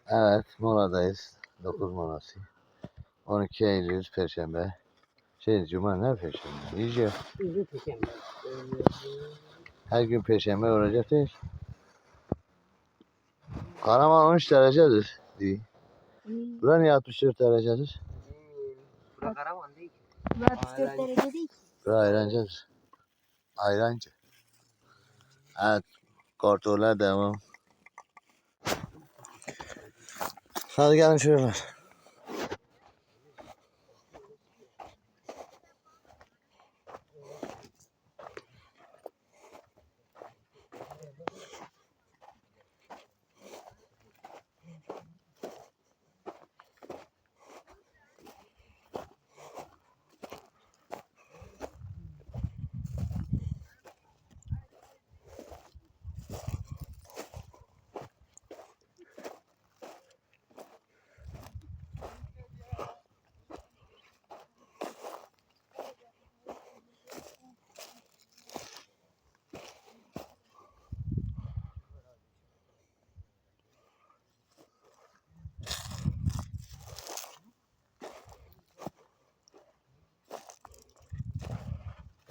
Evet, moladayız. 9 molası. 12 Eylül Perşembe. Cuma ne Perşembe? İyice. Her gün Perşembe olacak değil. Karaman 13 derecedir. Değil. Bura niye 64 derecedir? Bura Karaman değil ki. Bura 64 derece değil ki. Bura Ayrancı'dır. Ayrancı. Evet, kontroller devam. Hadi gelin çocuklar.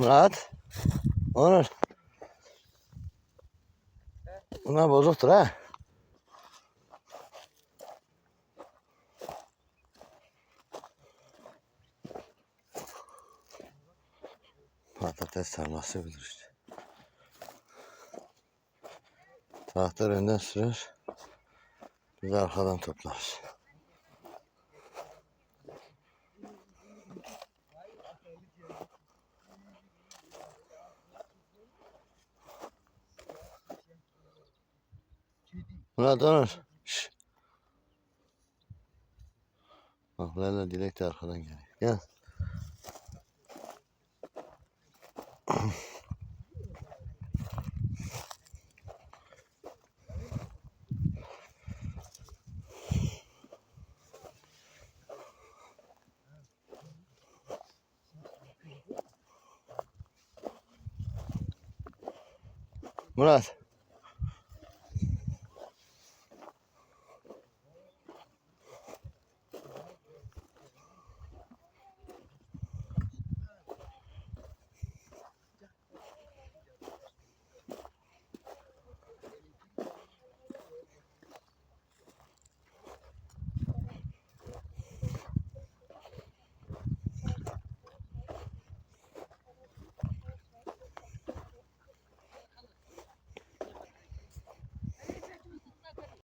Murat. Onur. Bunlar bozuktur ha. Patates tarlası bilir işte. Traktör önden sürür. Biz arkadan toplarız. Murat Onur. Şşş. Bak Leyla Dilek de arkadan geliyor. Gel. Murat.